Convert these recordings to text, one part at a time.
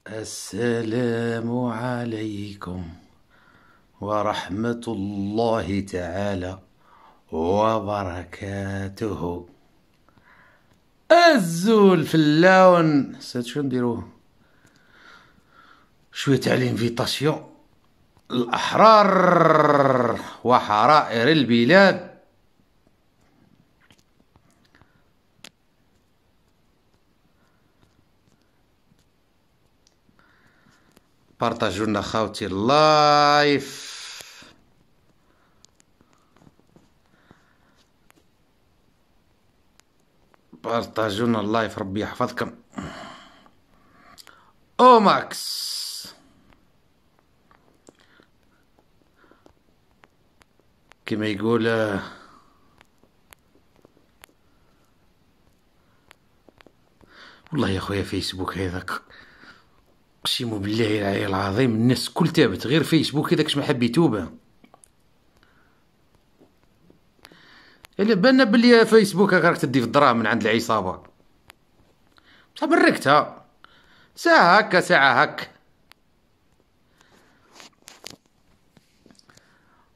السلام عليكم ورحمة الله تعالى وبركاته. الزول في اللون شو نديرو؟ شوية تاع لينفيتاسيون الأحرار وحرائر البلاد. بارطاجوا لنا خاوتي اللايف، بارطاجوا لنا اللايف، ربي يحفظكم. او ماكس كما يقول والله يا خويا فيسبوك هذاك اقسم بالله العلي العظيم الناس كل تابت غير فيسبوك هذاك ما حب يتوبه. الا بالنا بلي فيسبوك راك تدي في الدراهم من عند العصابه، بصح بركتها ساعه هكا ساعه هكا.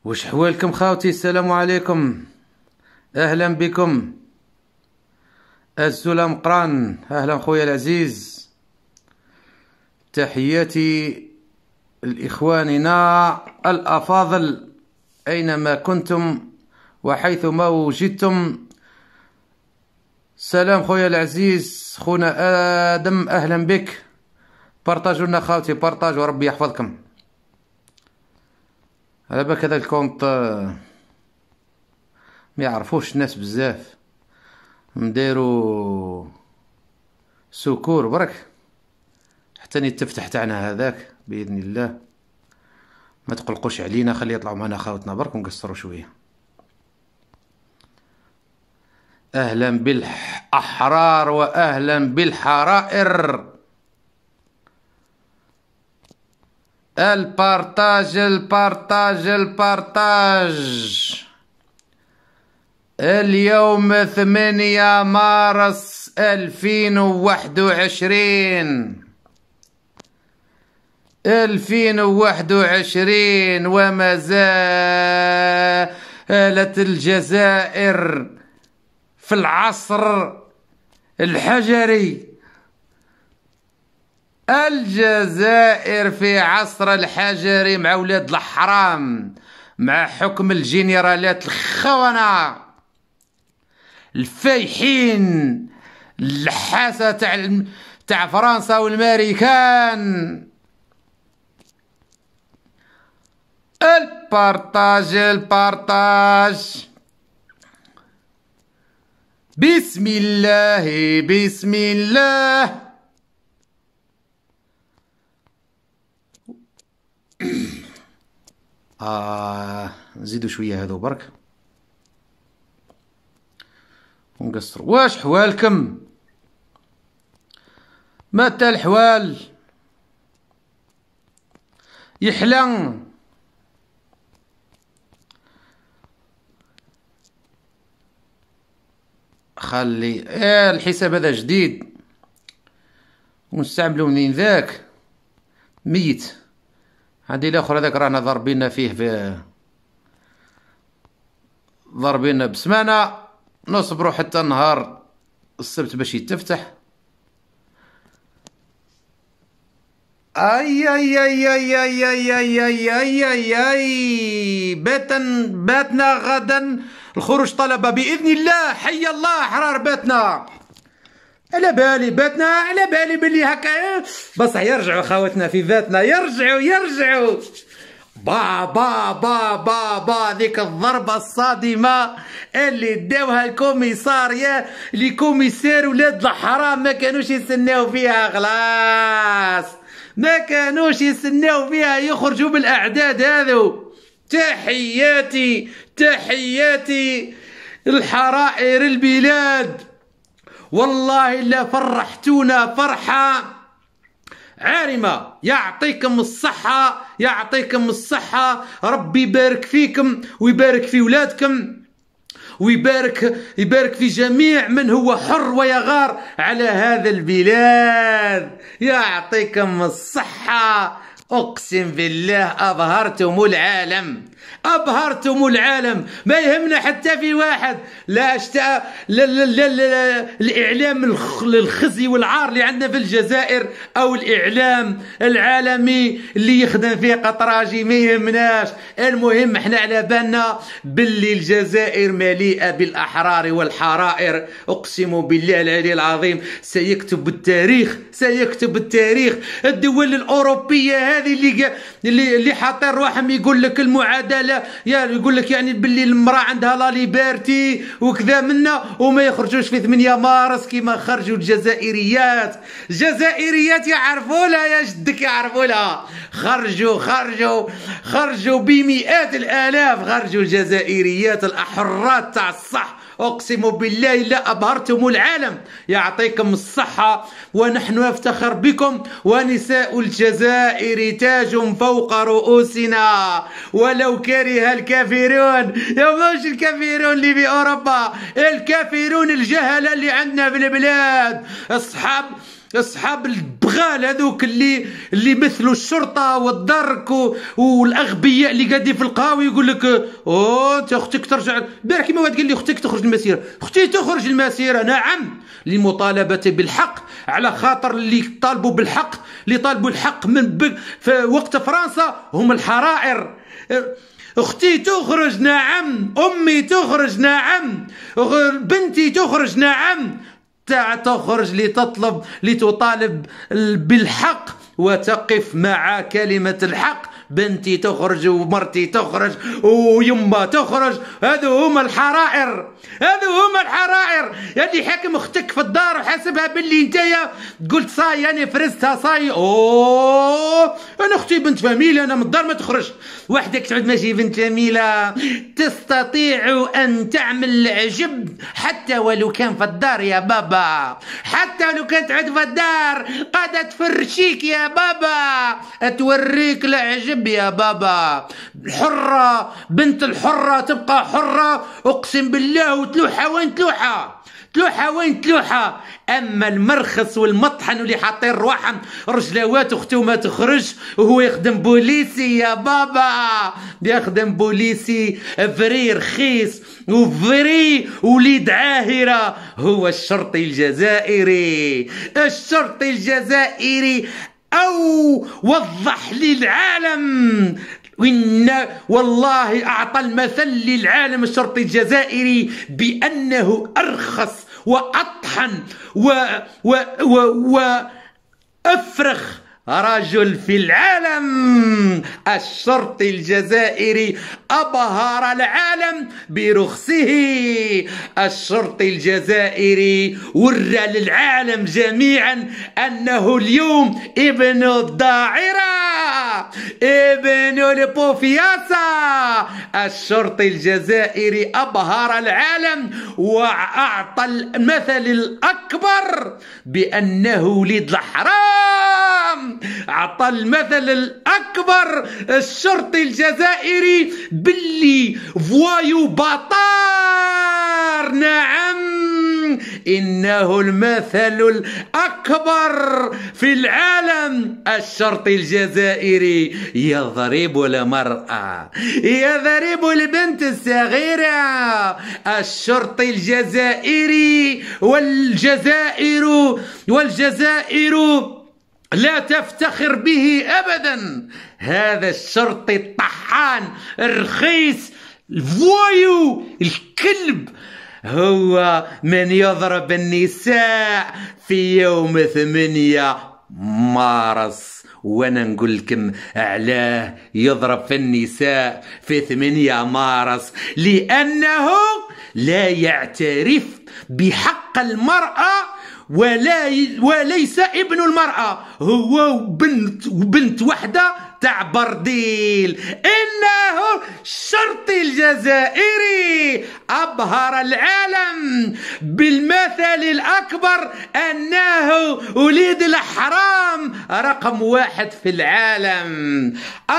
واش حوالكم خاوتي؟ السلام عليكم، اهلا بكم. السلام قران، اهلا خويا العزيز، تحياتي لاخواننا الافاضل اينما كنتم وحيثما وجدتم. سلام خويا العزيز، خونا ادم اهلا بك. بارطاجوا لنا خاوتي، بارطاجوا، ربي يحفظكم. على بالك هذا الكونط ما يعرفوش الناس بزاف، نديرو سكور برك حتى نتفتح تاعنا هذاك باذن الله. ما تقلقوش علينا، خلي يطلعوا معنا خاوتنا برك ونقصروا شويه. اهلا بالاحرار واهلا بالحرائر. البارتاج البارتاج البارتاج. اليوم 8 مارس 2021 وما زالت الجزائر في العصر الحجري. الجزائر في عصر الحجري مع ولاد الحرام، مع حكم الجنرالات الخونة الفايحين اللحاسة تاع فرنسا والامريكان. البارتاج البارتاج. بسم الله بسم الله. نزيدو شويه هذو برك ونقصروا. واش حوالكم؟ متى الحوال يحلى؟ خلي الحساب هذا جديد ونستعملو منين ذاك ميت. عندي الاخر هذاك رانا ضاربينا فيه ضاربينا بسمانه، نصبروا حتى نهار السبت باش يتفتح. اي اي اي اي اي اي اي اي اي اي اي باتنا غدا الخروج طلبه باذن الله. حي الله احرار باتنا. على بالي باتنا، على بالي بلي هكا بصح يرجعوا خواتنا في ذاتنا، يرجعوا با با با با با. ذيك الضربة الصادمة اللي داوها الكوميسارية لكوميسار ولاد الحرام ما كانوش يستناو فيها، خلاص ما كانوش يستناو فيها، يخرجوا بالاعداد هذو. تحياتي الحرائر البلاد، والله لا فرحتونا فرحة عارمة. يعطيكم الصحة، ربي يبارك فيكم ويبارك في ولادكم ويبارك في جميع من هو حر ويغار على هذا البلاد. يعطيكم الصحة. أقسم بالله أبهرتم العالم، أبهرتم العالم. ما يهمنا حتى في واحد لا الإعلام الخزي والعار اللي عندنا في الجزائر أو الإعلام العالمي اللي يخدم فيه قطراجي، ما يهمناش. المهم احنا على بالنا باللي الجزائر مليئة بالأحرار والحرائر. أقسم بالله العلي العظيم سيكتب التاريخ، سيكتب التاريخ. الدول الأوروبية هذه اللي حاطين روحهم يقول لك المعادله، يقول لك يعني باللي المراه عندها لا ليبرتي وكذا منا، وما يخرجوش في 8 مارس كيما خرجوا الجزائريات. الجزائريات يعرفوا لها يا جدك، يعرفوا لها. خرجوا بمئات الالاف، خرجوا الجزائريات الاحرات تاع الصح. أقسم بالله لا أبهرتم العالم. يعطيكم الصحة، ونحن نفتخر بكم. ونساء الجزائر تاج فوق رؤوسنا ولو كره الكافرون. يا مش الكافرون اللي في أوروبا، الكافرون الجهلة اللي عندنا في البلاد، اصحاب البغال هذوك اللي مثلوا الشرطه والدرك والاغبياء اللي قاعدين في القهاوي يقول لك انت اختك ترجع. امبارح كيما واحد قال لي اختك تخرج المسيره، اختي تخرج المسيره نعم، للمطالبه بالحق، على خاطر اللي طالبوا بالحق، اللي طالبوا الحق في وقت فرنسا هم الحرائر. اختي تخرج نعم، امي تخرج نعم، بنتي تخرج نعم، تخرج لتطالب بالحق وتقف مع كلمة الحق. بنتي تخرج ومرتي تخرج ويما تخرج. هذو هما الحرائر، هذو هما الحرائر. يعني حاكم اختك في الدار وحاسبها باللي نتايا قلت صاي انا فرزتها صاي. انا اختي بنت فاميلة، انا من الدار ما تخرج. وحدك تعود ماشي بنت فاميلة، تستطيع ان تعمل عجب حتى ولو كان في الدار يا بابا، حتى ولو كانت تعود في الدار قاعدة تفرشيك يا بابا، توريك العجب يا بابا. الحرة بنت الحرة تبقى حرة أقسم بالله، وتلوحة وين تلوحة، تلوحة وين تلوحة. أما المرخص والمطحن واللي حاطين رواحهم رجلاوات أختو ما تخرج وهو يخدم بوليسي يا بابا، يخدم بوليسي فري رخيص وفري وليد عاهرة. هو الشرطي الجزائري، الشرطي الجزائري. أو وضح للعالم، والله أعطى المثل للعالم الشرطي الجزائري بأنه أرخص وأطحن وأفرخ رجل في العالم. الشرطي الجزائري أبهر العالم برخصه. الشرطي الجزائري ورى للعالم جميعا أنه اليوم ابن الداعرة، ابن البوفياسة. الشرطي الجزائري أبهر العالم وأعطى المثل الأكبر بأنه وليد الحرام. أعطى المثل الأكبر الشرطي الجزائري باللي فوايو باطار. نعم، إنه المثل الأكبر في العالم. الشرطي الجزائري يضرب المرأة، يضرب البنت الصغيرة. الشرطي الجزائري والجزائر لا تفتخر به أبدا. هذا الشرطي الطحان الرخيص الفوايو الكلب هو من يضرب النساء في يوم 8 مارس. وانا نقول لكم علاه يضرب في النساء في 8 مارس، لأنه لا يعترف بحق المرأة وليس ابن المرأة، هو بنت وحدة تاع برديل. إنه الشرطي الجزائري أبهر العالم بالمثل الأكبر أنه وليد الحرام رقم 1 في العالم.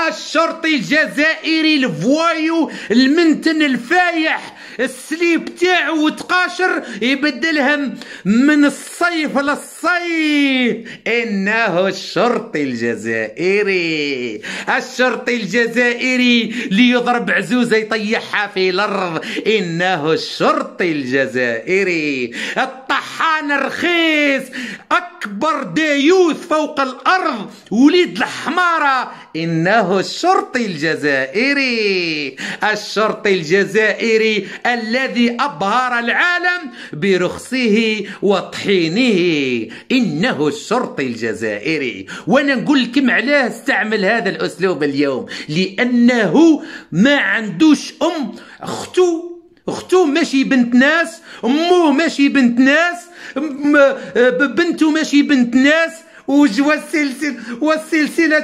الشرطي الجزائري الفوايو المنتن الفايح السليب تاعو وتقاشر يبدلهم من الصيف للصيف. انه الشرطي الجزائري، الشرطي الجزائري اللي يضرب عزوزه يطيحها في الارض. انه الشرطي الجزائري الطحان الرخيص اكبر دايوث فوق الارض وليد الحماره. انه الشرطي الجزائري، الشرطي الجزائري الذي أبهر العالم برخصه وطحينه. إنه الشرطي الجزائري. وأنا نقول لكم علاه استعمل هذا الأسلوب اليوم، لأنه ما عندوش أختو ماشي بنت ناس، أمه ماشي بنت ناس، بنته ماشي بنت ناس، والسلسلة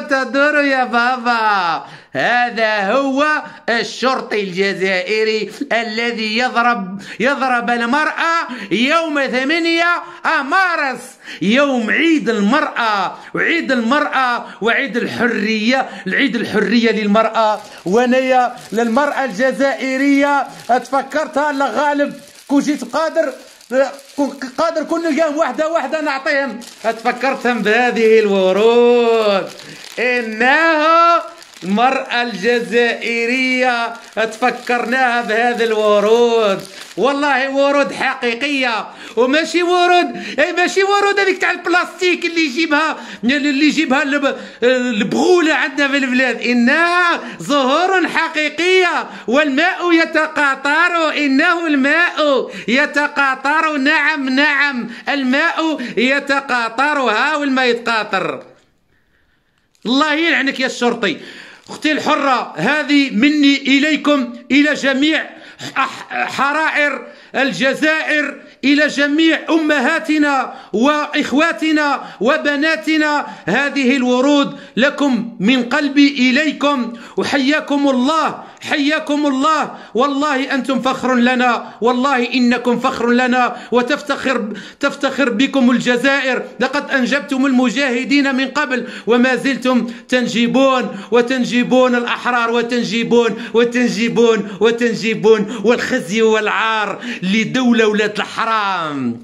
تدور يا بابا. هذا هو الشرطي الجزائري الذي يضرب المرأة يوم 8 مارس، يوم عيد المرأة وعيد الحرية، العيد الحرية للمرأة. ونيا للمرأة الجزائرية تفكرتها غالب كون جيت قادر كون نلقاهم واحدة نعطيهم، تفكرتهم بهذه الورود. إنه المرأة الجزائرية تفكرناها بهذه الورود، والله ورود حقيقية وماشي ورود هذيك تاع البلاستيك اللي يجيبها البغولة عندنا في البلاد. إنها زهور حقيقية والماء يتقاطر. إنه الماء يتقاطر. نعم الماء يتقاطر. ها والماء يتقاطر. الله يلعنك يا الشرطي. اختي الحرة، هذه مني إليكم، إلى جميع حرائر الجزائر، إلى جميع أمهاتنا وإخواتنا وبناتنا، هذه الورود لكم من قلبي إليكم، وحياكم الله، حياكم الله. والله أنتم فخر لنا، والله إنكم فخر لنا، وتفتخر بكم الجزائر. لقد أنجبتم المجاهدين من قبل وما زلتم وتنجبون الأحرار، وتنجبون والخزي والعار لدولة ولاد الحرام.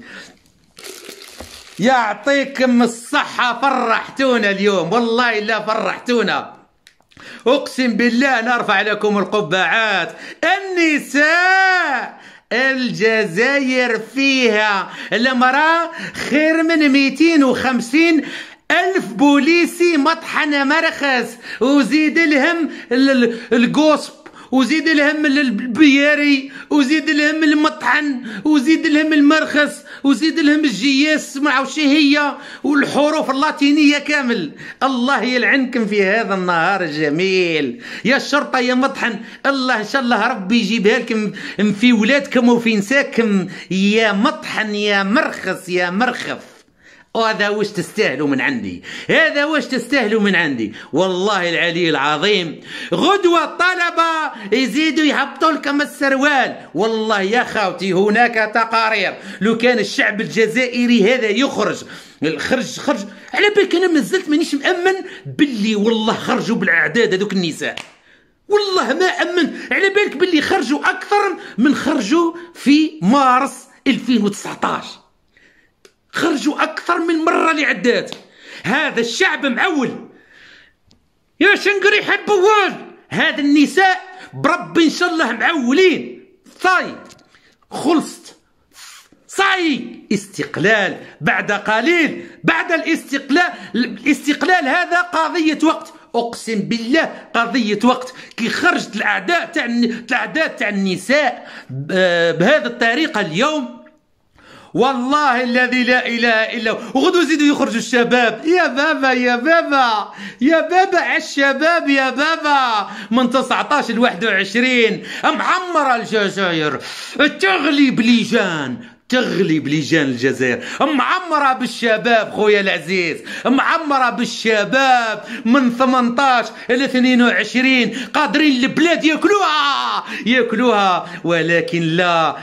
يعطيكم الصحة، فرحتونا اليوم، والله لا فرحتونا، أقسم بالله نرفع لكم القبعات. النساء الجزائر فيها المرأة خير من 250 ألف بوليسي مطحنة مرخص، وزيد لهم القصب، وزيد لهم البياري، وزيد لهم المطحن، وزيد لهم المرخص، وزيد لهم الجياس مع وشهية والحروف اللاتينية كامل. الله يلعنكم في هذا النهار الجميل يا الشرطة يا مطحن. الله إن شاء الله ربي يجيبها لكم في ولادكم وفي نساكم يا مطحن يا مرخص يا مرخف. وهذا واش تستاهلوا من عندي، هذا واش تستاهلوا من عندي، والله العلي العظيم. غدوة الطلبة يزيدوا يهبطوا لكم السروال. والله يا خاوتي هناك تقارير لو كان الشعب الجزائري هذا يخرج على بالك انا مازلت مانيش مأمن باللي والله خرجوا بالاعداد هذوك النساء، والله ما أمن. على بالك باللي خرجوا اكثر من خرجوا في مارس 2019، خرجوا أكثر من مرة لعدات. هذا الشعب معول يا شنقري حبوال. هذا النساء بربي إن شاء الله معولين. صاي خلصت، صاي استقلال بعد قليل، بعد الاستقلال هذا قضية وقت، أقسم بالله قضية وقت. كي خرجت الأعداء تاع النساء بهذه الطريقة اليوم، والله الذي لا إله إلا هو. وغدو يزيدوا يخرجوا الشباب. يا بابا يا بابا يا بابا على الشباب يا بابا من 19 ل 21 معمرة الجزائر، تغلب لجان الجزائر، معمرة بالشباب خويا العزيز، معمرة بالشباب من 18 إلى 22 قادرين البلاد ياكلوها، ولكن لا،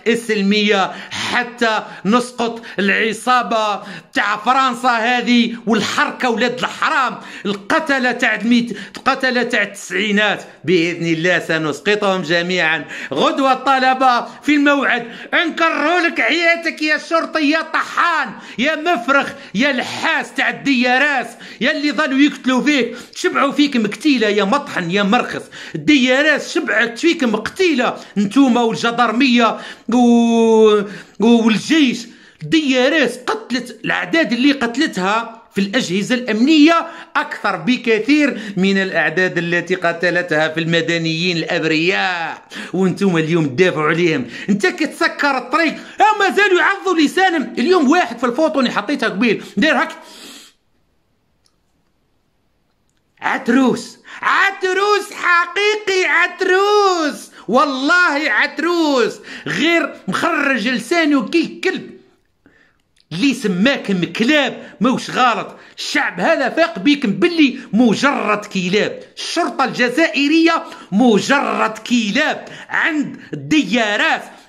السلمية حتى نسقط العصابة تاع فرنسا هذه والحركة ولاد الحرام القتلة تاع التسعينات. بإذن الله سنسقطهم جميعا. غدوة الطلبة في الموعد. انكرهوا لك حياتك يا شرطي يا طحان يا مفرخ يا لحاس تاع الدياراس يا اللي ظلوا يقتلوا فيك، شبعوا فيك مقتيلة يا مطحن يا مرخص. الدياراس شبعت فيك مقتيلة انتوما والجدرمية والجيش. الدياراس قتلت الأعداد اللي قتلتها في الأجهزة الأمنية أكثر بكثير من الأعداد التي قتلتها في المدنيين الأبرياء، وانتم اليوم تدافعوا عليهم. انت كتسكر الطريق ما زالوا يعضوا لسانهم. اليوم واحد في الفوطو اللي حطيتها قبيل داير هك عتروس حقيقي، عتروس والله عتروس، غير مخرج لسانه كي الكلب. اللي سماكم كلاب موش غلط. الشعب هذا فاق بيكم باللي مجرد كلاب. الشرطة الجزائرية مجرد كلاب عند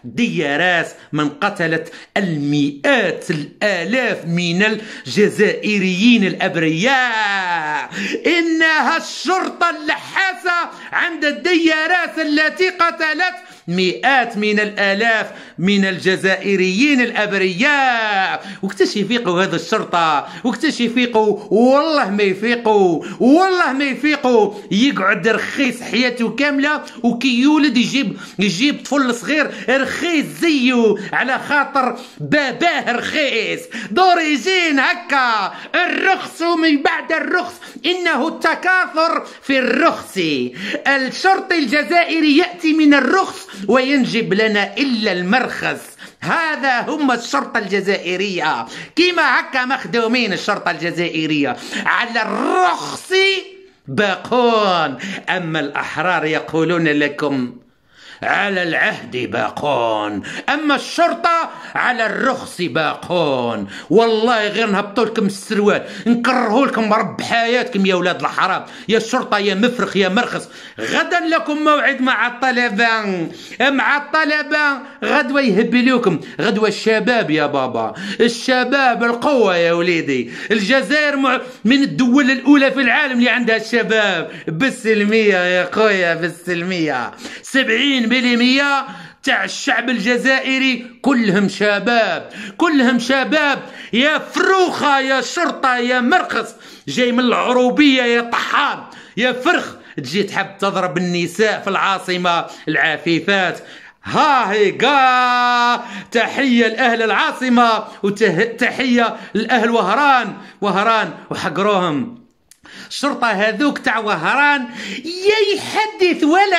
الدياراس من قتلت المئات الآلاف من الجزائريين الأبرياء. إنها الشرطة اللحاسة عند الدياراس التي قتلت مئات من الآلاف من الجزائريين الأبرياء. وكتاش يفيقوا هذا الشرطة، وكتاش يفيقوا، والله ما يفيقوا. يقعد رخيص حياته كاملة وكي يولد يجيب طفل صغير رخيص زيه على خاطر باباه رخيص. دوريجين هكا الرخص ومن بعد الرخص إنه التكاثر في الرخص. الشرطي الجزائري يأتي من الرخص وينجب لنا إلا المرخص. هذا هم الشرطة الجزائرية كيما هكا مخدومين. الشرطة الجزائرية على الرخص باقون، أما الأحرار يقولون لكم على العهد باقون، أما الشرطة على الرخص باقون. والله غير نهبطوا لكم السروال نكرهوا لكم رب حياتكم يا ولاد الحرام يا الشرطة يا مفرخ يا مرخص. غدا لكم موعد مع الطلبة غدوة يهبلوكم. غدوة الشباب يا بابا، الشباب القوة يا وليدي. الجزائر من الدول الأولى في العالم اللي عندها الشباب بالسلمية يا خويا، بالسلمية. 70% تاع الشعب الجزائري كلهم شباب يا فروخة يا شرطة يا مرخص. جاي من العروبية يا طحان يا فرخ، تجي تحب تضرب النساء في العاصمة العفيفات. هاهي تحية لأهل العاصمة وتحية لأهل وهران وحقروهم. الشرطة هذوك تاع وهران يحدث ولا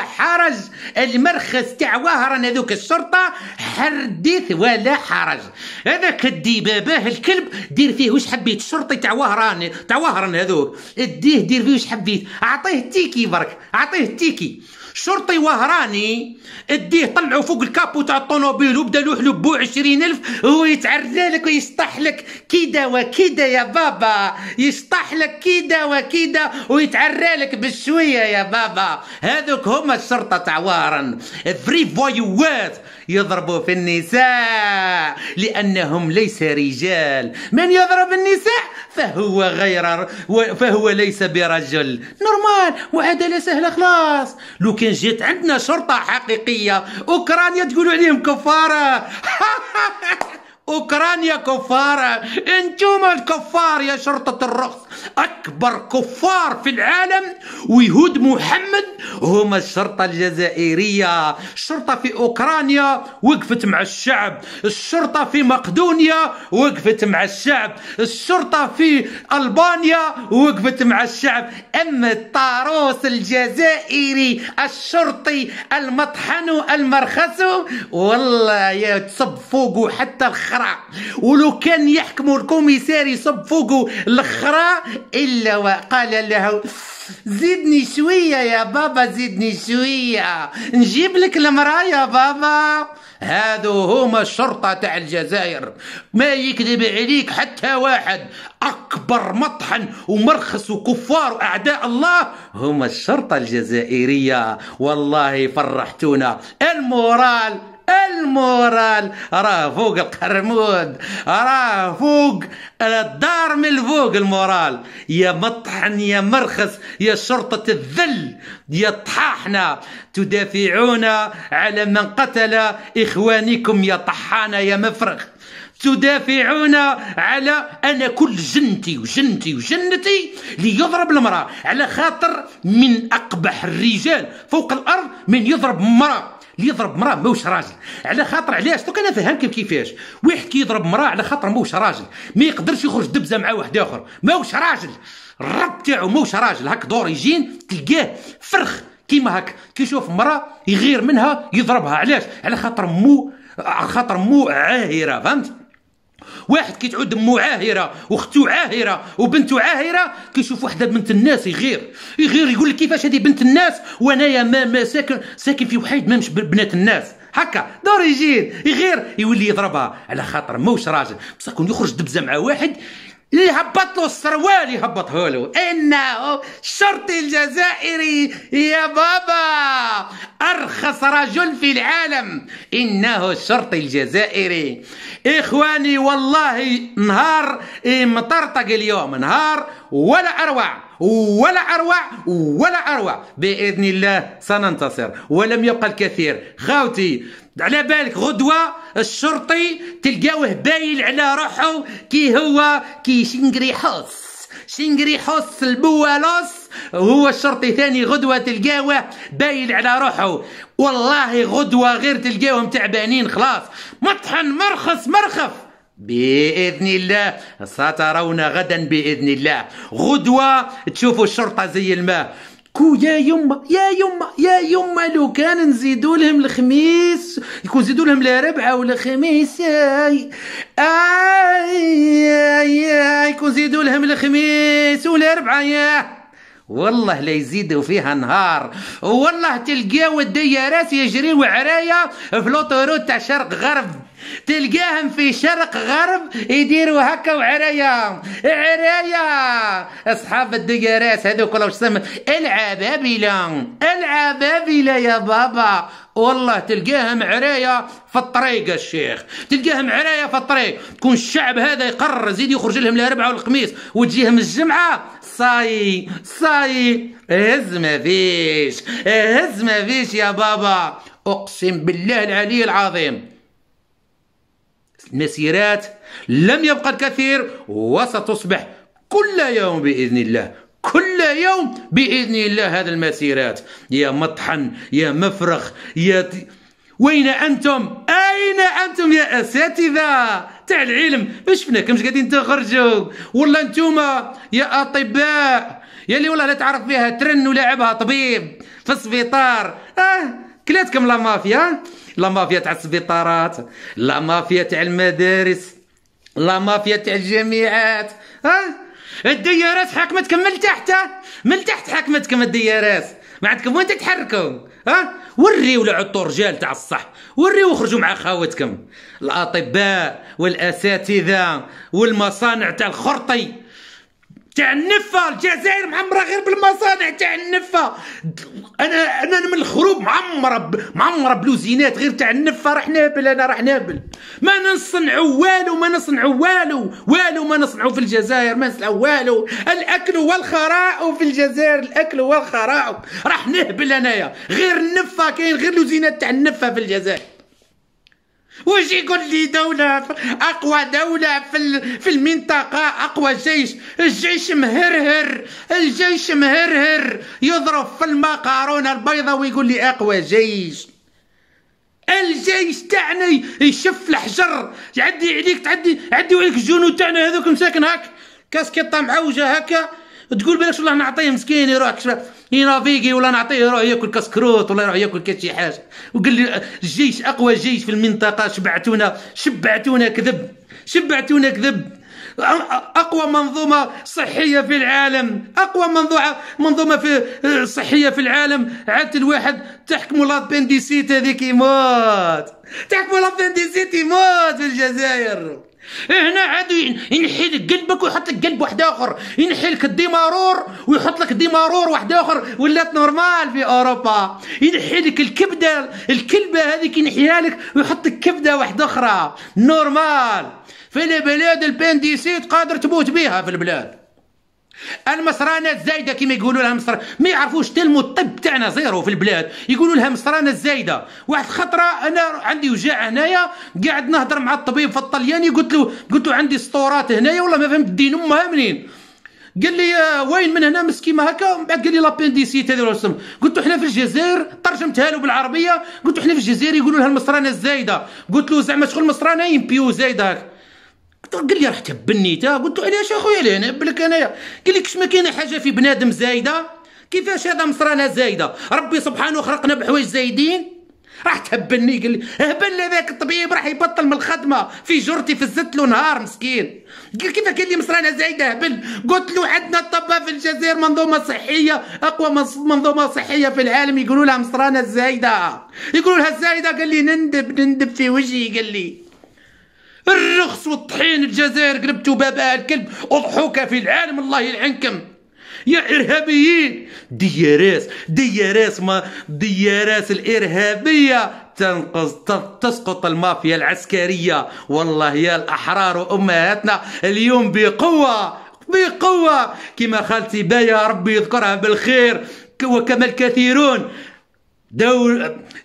حرج. المرخص تاع وهران هذوك الشرطة حدث ولا حرج. هذاك الدباباه الكلب دير فيه واش حبيت. الشرطي تاع وهران هذوك دير فيه واش حبيت. اعطيه تيكي برك، اعطيه تيكي. شرطي وهراني اديه طلعوا فوق الكابو تاع الطوموبيل وبدا له بو 20,000 هو يتعرى لك ويشطح لك كيدا وكيدا يا بابا، يشطح لك كيدا وكيدا ويتعرى لك بالشويه يا بابا. هذوك هما الشرطه تاع وهران، فري فويوات يضربوا في النساء لانهم ليس رجال. من يضرب النساء فهو ليس برجل. نورمال وعداله سهله خلاص. لو كان جات عندنا شرطة حقيقية أوكرانيا تقولوا عليهم كفارة. أوكرانيا كفارة، انتم الكفار يا شرطة الرخص. أكبر كفار في العالم ويهود محمد هم الشرطة الجزائرية. الشرطة في أوكرانيا وقفت مع الشعب، الشرطة في مقدونيا وقفت مع الشعب، الشرطة في ألبانيا وقفت مع الشعب. أما الطاروس الجزائري الشرطي المطحن المرخص والله يا تصب فوقه حتى الخرا. ولو كان يحكموا الكوميسار يصب فوقه الخرا إلا وقال له زيدني شوية يا بابا، زيدني شوية، نجيب لك المرأة يا بابا. هادو هما الشرطة تاع الجزائر، ما يكذب عليك حتى واحد. أكبر مطحن ومرخص وكفار وأعداء الله هما الشرطة الجزائرية. والله فرحتونا. المورال راه فوق القرمود، راه فوق الدار من فوق المورال. يا مطحن يا مرخص يا شرطة الذل يا طحاحنا، تدافعون على من قتل إخوانكم يا طحانة يا مفرغ. تدافعون على أنا كل جنتي وجنتي ليضرب المرأة، على خاطر من أقبح الرجال فوق الأرض من يضرب مرأة. اللي يضرب مراه ماهوش راجل، على خاطر علاش؟ دوك انا فهمتكم كيفاش. واحد كي يضرب مراه على خاطر ماهوش راجل، ما يقدرش يخرج دبزه مع واحد اخر، ماهوش راجل. الرب تاعو ماهوش راجل. هاك دوريجين تلقاه فرخ كيما هاك، كي يشوف مراه يغير منها يضربها. علاش؟ على خاطر مو عاهره، فهمت؟ واحد كي تعود مو عاهره واختو عاهره وبنته عاهره، كيشوف وحده بنت الناس يغير يقول لك كيفاش هذه بنت الناس وانايا ما ساكن في وحيد ما مش بنات الناس. هكا دوريجين يغير يولي يضربها على خاطر موش راجل. بصح كون يخرج دبزه مع واحد اللي هبط له السروال يهبطه له. انه الشرطي الجزائري يا بابا ارخص رجل في العالم، انه الشرطي الجزائري. اخواني والله نهار مطرطق اليوم، نهار ولا اروع باذن الله سننتصر ولم يبقى الكثير. خاوتي على بالك غدوه الشرطي تلقاوه باين على روحه كي شنقريحوس البوالوس، هو الشرطي ثاني غدوه تلقاوه باين على روحه. والله غدوه غير تلقاوهم تعبانين خلاص. مطحن مرخف بإذن الله سترون غدا بإذن الله. غدوة تشوفوا الشرطة زي الماء. يا يما لو كان نزيدوا لهم الخميس، يكون نزيدوا لهم الاربعاء ولا الخميس، يكون نزيدوا لهم الخميس والاربعاء، والله لا يزيدوا فيها نهار. والله تلقاو الديارات يجريوا عرايا في لوطوروت تاع شرق غرب، تلقاهم في شرق غرب يديروا هكا وعرايا اصحاب الديارات هذوك ولا واش سمى العبابله يا بابا. والله تلقاهم عرايا في الطريق الشيخ، تلقاهم عرايا في الطريق. تكون الشعب هذا يقرر يزيد يخرج لهم الاربعاء والخميس وتجيهم الجمعه صاي هز ما فيش يا بابا. اقسم بالله العلي العظيم المسيرات لم يبقى الكثير وستصبح كل يوم بإذن الله، كل يوم بإذن الله هذا المسيرات. يا مطحن يا مفرخ وين أنتم؟ أين أنتم يا أساتذة تاع العلم؟ ما شفناكمش قاعدين تخرجوا. والله انتوما يا أطباء يلي والله لا تعرف فيها ترن ولاعبها طبيب في السبيطار. كلاتكم لا مافيا، لا مافيا تاع السبيطارات، لا مافيا تاع المدارس، لا مافيا تاع الجامعات. الديارات حاكمتكم من تحت حاكمتكم الديارات، ما عندكم وين تتحركوا. وريوا لعطوا رجال تاع الصح، وريوا وخرجوا مع خاوتكم الاطباء والاساتذه والمصانع تاع الخرطي تاع النفه. الجزائر معمره غير بالمصانع تاع النفه. انا من الخروب معمره بلوزينات غير تاع النفه. راح نابل ما نصنعوا والو، ما نصنعوا في الجزائر، ما نصنعوا والو. الاكل والخراء في الجزائر، الاكل والخراء. راح نهبل انايا غير النفه، كاين غير لوزينات تاع النفه في الجزائر. واش يقول لي دولة أقوى دولة في المنطقة، أقوى جيش، الجيش مهرهر يضرب في المقارونة البيضاء ويقول لي أقوى جيش. الجيش تاعنا يشف الحجر، يعدي عليك يعديو عليك الجنود تاعنا هذوك مساكن هاك كاسكيطة معوجة هكا، تقول بالك والله نعطيه مسكين يروح ينافيقي ولا نعطيه يروح ياكل كسكروت ولا يروح ياكل كاش شي حاجه. وقال لي الجيش اقوى جيش في المنطقه. شبعتونا كذب. اقوى منظومه صحيه في العالم، اقوى منظومه صحيه في العالم، عاد الواحد تحكموا لابنديسيت هذيك يموت، تحكموا لابنديسيت يموت في الجزائر. هنا عاد ينحي لك قلبك ويحط لك قلب واحد اخر، ينحي لك الديمارور ويحط لك ديمارور واحد اخر، ولات نورمال في اوروبا. ينحي لك الكلبه هذيك ينحيها لك ويحط لك كبده واحده اخرى نورمال. في البلاد البنديسيت قادر تموت بها في البلاد. المصرانه الزايده كما يقولوا لها ما يعرفوش تلموا الطب تاعنا زيرو في البلاد، يقولوا لها مصرانه الزايده. واحد خطره انا عندي وجع هنايا، قاعد نهضر مع الطبيب في الطلياني، قلت له عندي سطورات هنايا والله ما فهمت دين امها منين. قال لي وين من هنا مسكيمه هكا، من بعد قال لي لابنديسيت هذه الرسم. قلت له حنا في الجزائر، ترجمتها له بالعربيه، قلت له حنا في الجزائر يقولوا لها المصرانه الزايده. قلت له زعما شغل المصرانه يمبيو زايده هكا. قال لي راه تبنيتها. قلت له علاش اخويا؟ ليه نهبلك انايا؟ قال لي كش ما كاينه حاجه في بنادم زايده؟ كيفاش هذا مصرانه زايده؟ ربي سبحانه خلقنا بحوايج زايدين؟ راح تهبلني. قال لي هبل هذاك الطبيب راح يبطل من الخدمه، في جرتي فزت له نهار مسكين. قال كيف قال لي مصرانه زايده هبل؟ قلت له عندنا الطب في الجزائر منظومه صحيه، اقوى منظومه صحيه في العالم، يقولوا لها مصرانه الزايده، يقولوا لها الزايده. قال لي نندب في وجهي. قال لي الرخص والطحين الجزائر قلبتوا بابها الكلب، اضحوك في العالم الله يلعنكم يا ارهابيين. دياراس الارهابيه تسقط المافيا العسكريه. والله يا الاحرار وامهاتنا اليوم بقوه كما خالتي بايا ربي يذكرها بالخير، وكما الكثيرون.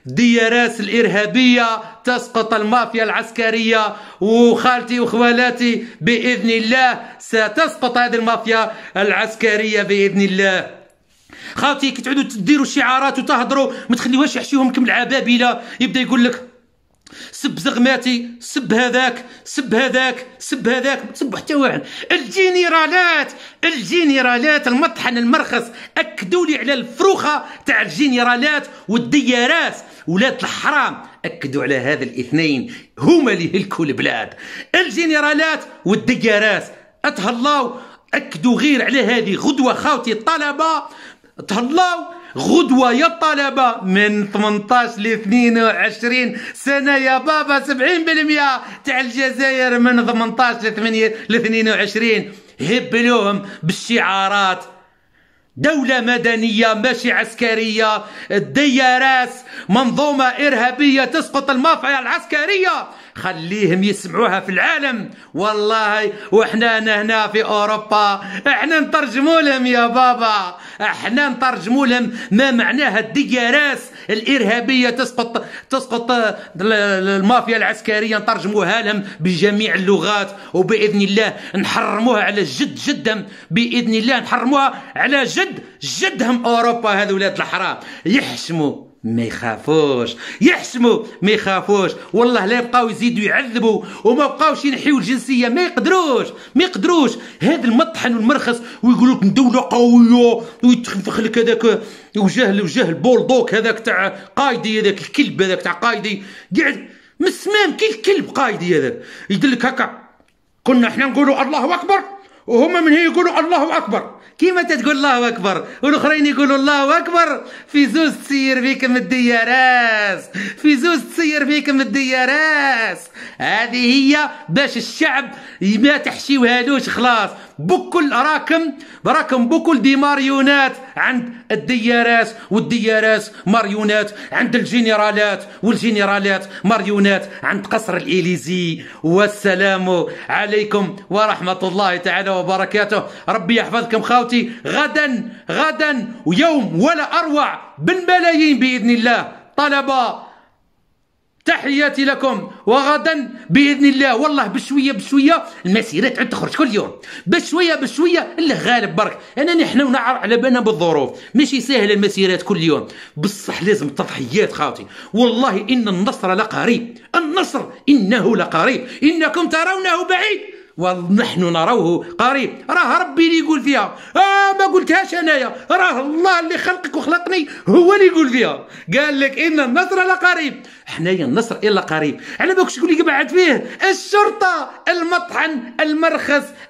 دياراس الإرهابية تسقط المافيا العسكرية، وخالتي وخوالاتي بإذن الله ستسقط هذه المافيا العسكرية بإذن الله. خالتي كي تعودوا تديروا شعارات وتهضروا ما تخليوهاش يحشيوهم العبابلة، يبدا يقول لك سب زغماتي، سب هذاك، سب هذاك، سب هذاك، ما تسبوا حتى واحد. الجنرالات المطحن المرخص اكدوا لي على الفروخه تاع الجنرالات والديارات ولاد الحرام، اكدوا على هذا الاثنين هما اللي يهلكوا البلاد. الجنرالات والديارات اتهلاو، اكدوا غير على هذه غدوه خاوتي الطلبه، تهلاو غدوة يا الطلبة من 18 ل 22 سنة يا بابا. 70% تاع الجزائر من 18 ل 22 هبلوهم بالشعارات دولة مدنية ماشي عسكرية، الدياراس منظومة إرهابية تسقط المافيا العسكرية. خليهم يسمعوها في العالم والله، واحنا هنا في اوروبا احنا نترجموا لهم يا بابا، احنا نترجموا لهم ما معناها الدياراس الارهابيه تسقط المافيا العسكريه، نترجموها لهم بجميع اللغات، وباذن الله نحرموها على جدهم، باذن الله نحرموها على جدهم. اوروبا هذو ولاد الحرام يحشموا ما يخافوش، يحشموا ما يخافوش، والله لا يبقاو يزيدوا يعذبوا وما بقاوش ينحيوا الجنسيه، ما يقدروش. هذا المطحن والمرخص ويقول لك دوله قويه ويتخفخ لك هذاك وجه البولدوك هذاك تاع قايدي، هذاك الكلب هذاك تاع قايدي قاعد مسمام كي الكلب قايدي هذاك، يدلك هكا كنا احنا نقولوا الله اكبر وهما من هي يقولوا الله اكبر. كيما تقول الله اكبر والاخرين يقولوا الله اكبر، في زوز تسير فيكم الدياراس، هذه هي باش الشعب ما تحشيوهالوش خلاص. بكل راكم بكل دي ماريونات عند الدياراس، والدياراس ماريونات عند الجنرالات، والجنرالات ماريونات عند قصر الإليزي. والسلام عليكم ورحمة الله تعالى وبركاته. ربي يحفظكم خاوتي. غدا ويوم ولا أروع بالملايين بإذن الله. طلبة تحياتي لكم، وغدا باذن الله والله بشويه المسيرات عاد تخرج كل يوم، بشويه الله غالب برك. نحن نعرف على بالنا بالظروف ماشي سهله المسيرات كل يوم، بصح لازم تضحيات خاوتي. والله ان النصر لقريب، النصر انه لقريب، انكم ترونه بعيد ونحن نروه قريب. راه ربي اللي يقول فيها، ما قلتهاش انايا، راه الله اللي خلقك وخلقني هو اللي يقول فيها. قال لك ان النصر لقريب. حنايا النصر الا قريب. على بالك شكون اللي قبعد فيه؟ الشرطه، المطحن،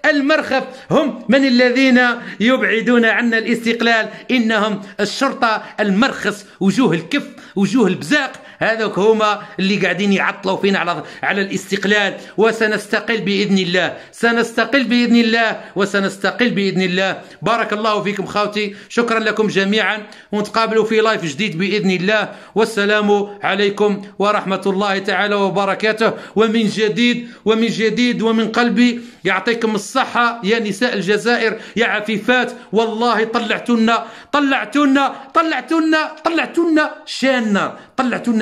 المرخف هم من الذين يبعدون عنا الاستقلال. انهم الشرطه، المرخص، وجوه الكف، وجوه البزاق، هذوك هما اللي قاعدين يعطلوا فينا على الاستقلال. وسنستقل بإذن الله، سنستقل بإذن الله، وسنستقل بإذن الله. بارك الله فيكم خاوتي، شكرا لكم جميعا، ونتقابلوا في لايف جديد بإذن الله. والسلام عليكم ورحمة الله تعالى وبركاته. ومن جديد ومن قلبي يعطيكم الصحة يا نساء الجزائر، يا عفيفات، والله طلعتونا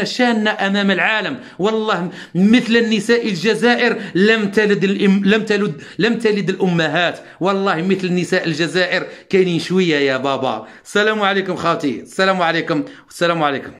شانة أمام العالم. والله مثل النساء الجزائر لم تلد الأمهات. والله مثل نساء الجزائر كاينين شوية يا بابا. السلام عليكم خاوتي، السلام عليكم.